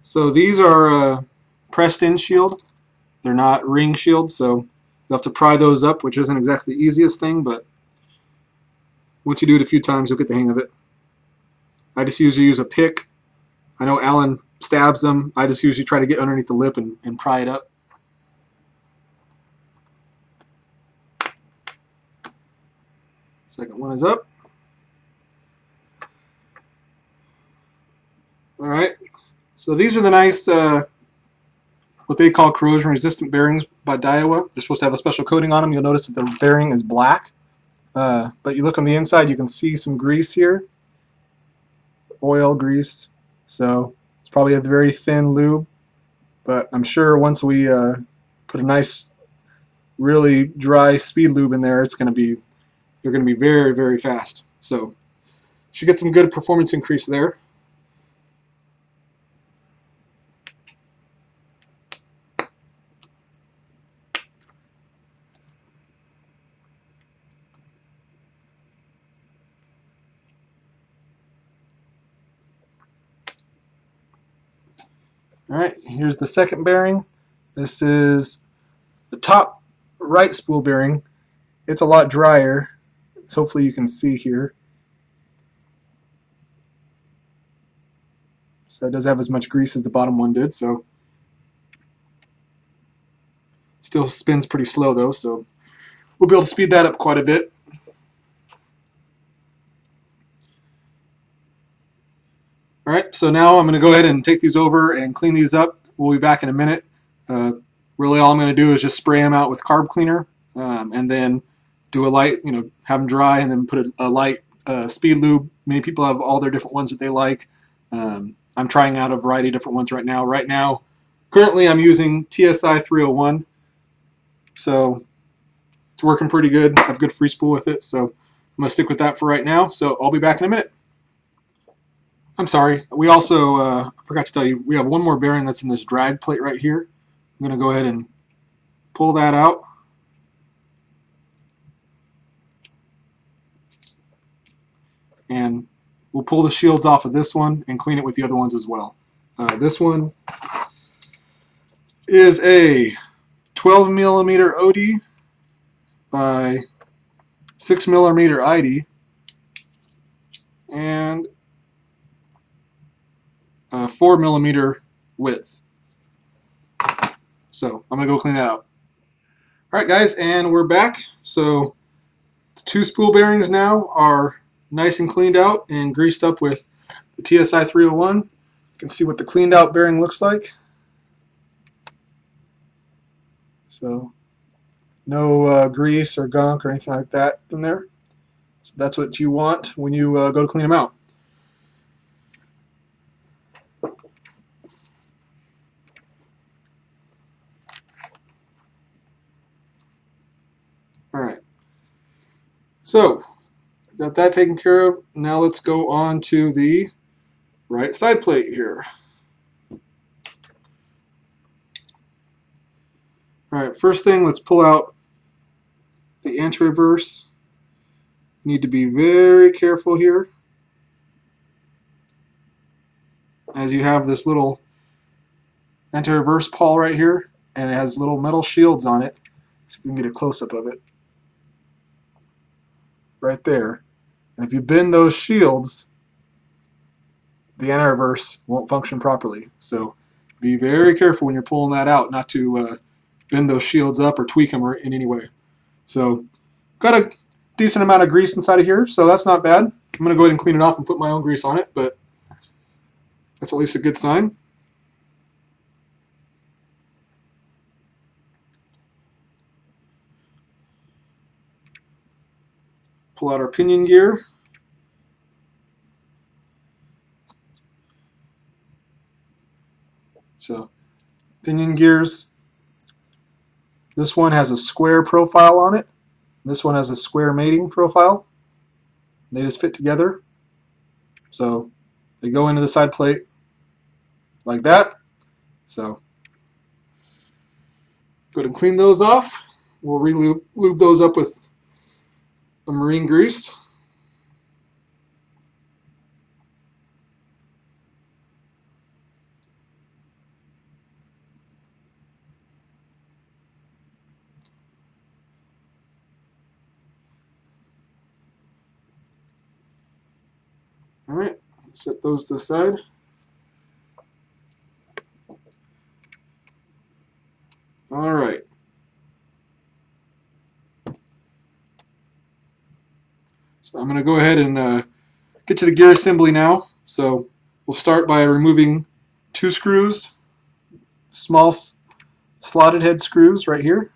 So these are pressed in shield. They're not ring shield, so you'll have to pry those up, which isn't exactly the easiest thing, but once you do it a few times, you'll get the hang of it. I just usually use a pick. I know Alan stabs them. I just usually try to get underneath the lip and pry it up. Second one is up. All right. So these are the nice, what they call corrosion resistant bearings by Daiwa. They're supposed to have a special coating on them. You'll notice that the bearing is black. But you look on the inside, you can see some grease here. Oil, grease. So it's probably a very thin lube. But I'm sure once we put a nice, really dry speed lube in there, they're going to be very, very fast. So should get some good performance increase there. Alright, here's the second bearing. This is the top right spool bearing. It's a lot drier, so hopefully you can see here. So it doesn't have as much grease as the bottom one did, so still spins pretty slow though, so we'll be able to speed that up quite a bit. Alright, so now I'm going to go ahead and take these over and clean these up. We'll be back in a minute. Really all I'm going to do is just spray them out with carb cleaner and then do a light, have them dry and then put a light speed lube. Many people have all their different ones that they like. I'm trying out a variety of different ones right now. Currently I'm using TSI 301, so it's working pretty good. I have good free spool with it, so I'm going to stick with that for right now. So I'll be back in a minute. I'm sorry, we also forgot to tell you, we have one more bearing that's in this drag plate right here. I'm going to go ahead and pull that out. And we'll pull the shields off of this one and clean it with the other ones as well. This one is a 12 millimeter OD by 6 millimeter ID and 4 millimeter width. So I'm going to go clean that out. Alright guys, and we're back. So the two spool bearings now are nice and cleaned out and greased up with the TSI 301. You can see what the cleaned out bearing looks like. So no grease or gunk or anything like that in there. So that's what you want when you go to clean them out. Alright, so got that taken care of. Now let's go on to the right side plate here. Alright, first thing, let's pull out the anti-reverse. Need to be very careful here, as you have this little anti-reverse pawl right here, and it has little metal shields on it, so we can get a close-up of it. Right there. And if you bend those shields, the anti-reverse won't function properly. So be very careful when you're pulling that out not to bend those shields up or tweak them in any way. So got a decent amount of grease inside of here, so that's not bad. I'm going to go ahead and clean it off and put my own grease on it, but that's at least a good sign. Pull out our pinion gear. So pinion gears, this one has a square profile on it. This one has a square mating profile. They just fit together. So they go into the side plate like that. So go ahead and clean those off. We'll lube those up with the marine grease. Alright, set those to the side. Alright. So I'm going to go ahead and get to the gear assembly now. So we'll start by removing 2 screws, small slotted head screws right here.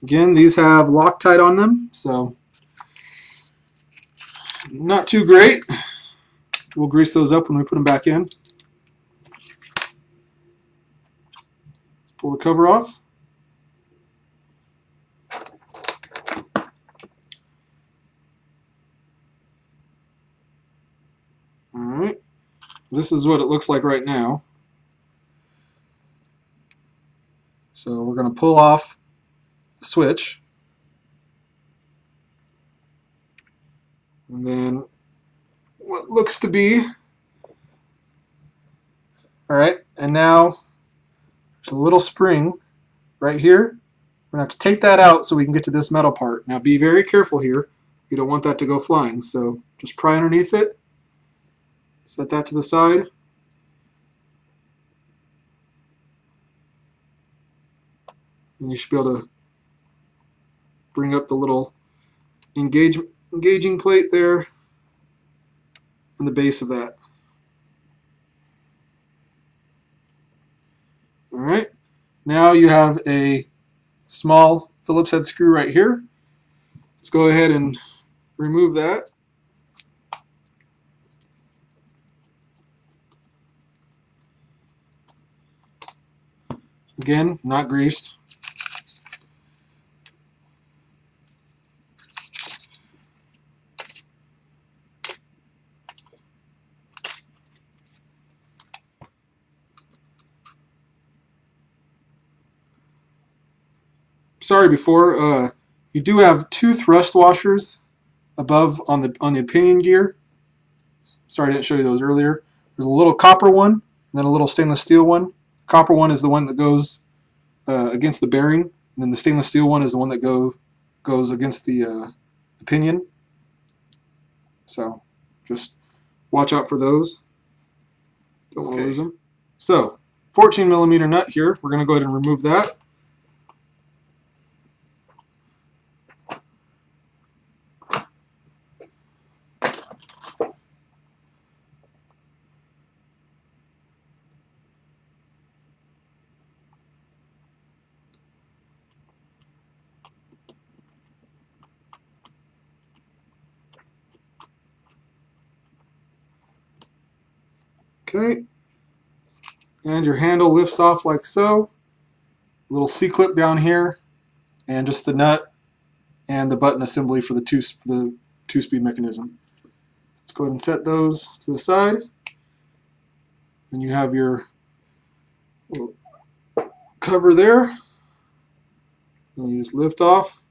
Again, these have Loctite on them, so not too great. We'll grease those up when we put them back in. Let's pull the cover off. Alright, this is what it looks like right now. So we're going to pull off the switch. And then what looks to be, alright, and now there's a little spring right here. We're going to have to take that out so we can get to this metal part. Now be very careful here. You don't want that to go flying, so just pry underneath it. Set that to the side. And you should be able to bring up the little engaging plate there on the base of that. Alright, now you have a small Phillips head screw right here. Let's go ahead and remove that. Again, not greased. Sorry before, you do have 2 thrust washers above on the pinion gear. Sorry I didn't show you those earlier. There's a little copper one and then a little stainless steel one. Copper one is the one that goes against the bearing, and then the stainless steel one is the one that goes against the pinion. So just watch out for those. Don't want to lose them. So 14 millimeter nut here. We're going to go ahead and remove that. Okay, and your handle lifts off like so. A little C-clip down here, and just the nut and the button assembly for the two-speed mechanism. Let's go ahead and set those to the side. And you have your little cover there. And you just lift off,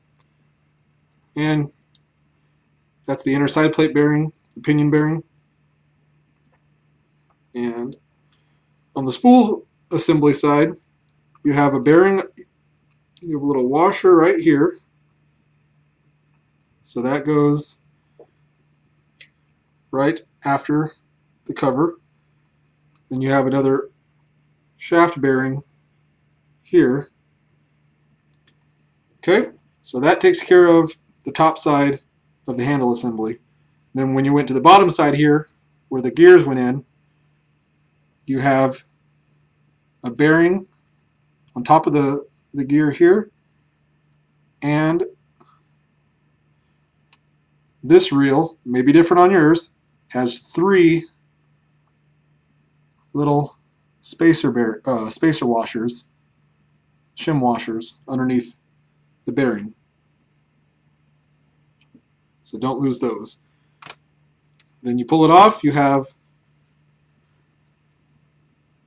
and that's the inner side plate bearing, the pinion bearing. And on the spool assembly side, you have a bearing, you have a little washer right here. So that goes right after the cover. Then you have another shaft bearing here. Okay, so that takes care of the top side of the handle assembly. Then when you went to the bottom side here, where the gears went in, you have a bearing on top of the gear here, and this reel, may be different on yours, has 3 little spacer washers, shim washers underneath the bearing. So don't lose those. Then you pull it off, you have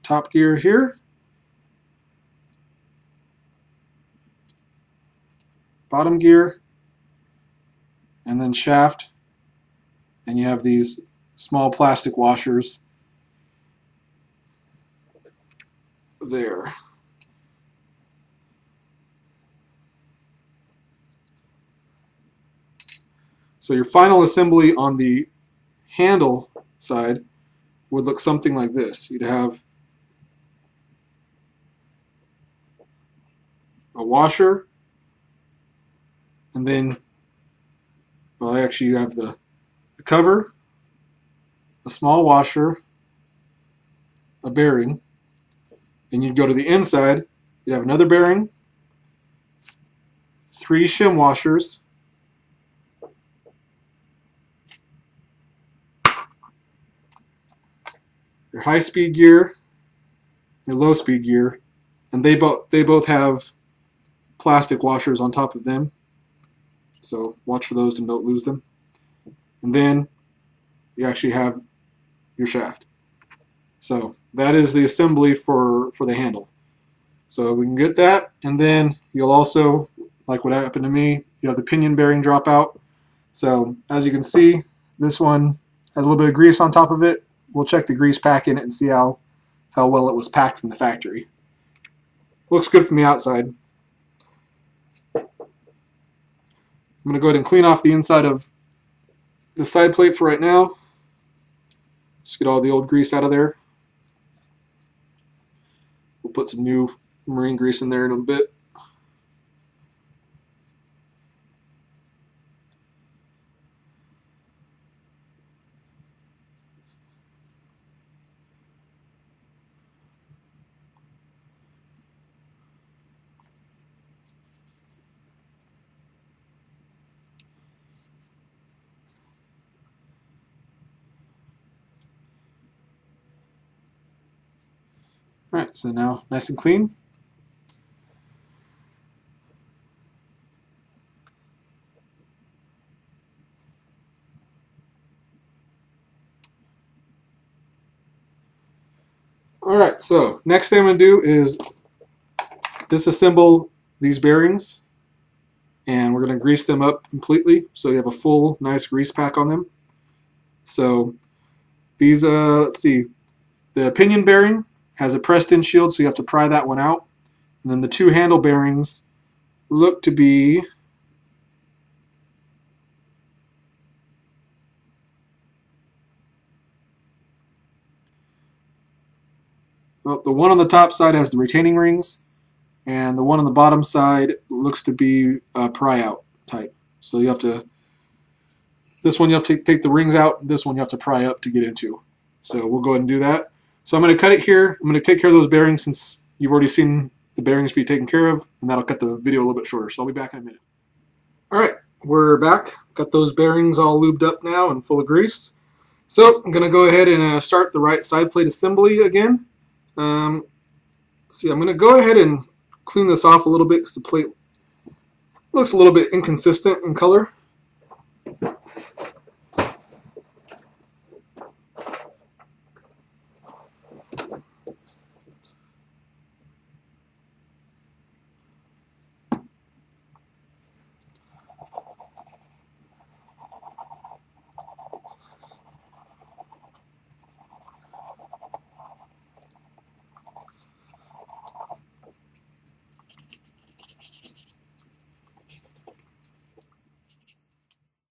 top gear here, bottom gear, and then shaft, and you have these small plastic washers there. So your final assembly on the handle side would look something like this. You'd have a washer, and then, well, actually you have the cover, a small washer, a bearing, and you'd go to the inside, you'd have another bearing, 3 shim washers, your high-speed gear, your low-speed gear, and they both have plastic washers on top of them, so watch for those and don't lose them. And then you actually have your shaft. So that is the assembly for the handle. So we can get that, and then you'll also, like what happened to me, you have the pinion bearing drop out. So as you can see, this one has a little bit of grease on top of it. We'll check the grease pack in it and see how well it was packed from the factory. Looks good from the outside. I'm going to go ahead and clean off the inside of the side plate for right now. Just get all the old grease out of there. We'll put some new marine grease in there in a bit. Alright, so now nice and clean. Alright, so next thing I'm going to do is disassemble these bearings, and we're going to grease them up completely so you have a full nice grease pack on them. So these, let's see, the pinion bearing has a pressed in shield, so you have to pry that one out. And then the 2 handle bearings look to be well, the one on the top side has the retaining rings, and the one on the bottom side looks to be pry out type. So you have to, this one you have to take the rings out, this one you have to pry up to get into. So we'll go ahead and do that. So I'm going to cut it here. I'm going to take care of those bearings since you've already seen the bearings be taken care of, and that'll cut the video a little bit shorter. So I'll be back in a minute. Alright, we're back. Got those bearings all lubed up now and full of grease. So I'm going to go ahead and start the right side plate assembly again. See, I'm going to go ahead and clean this off a little bit because the plate looks a little bit inconsistent in color.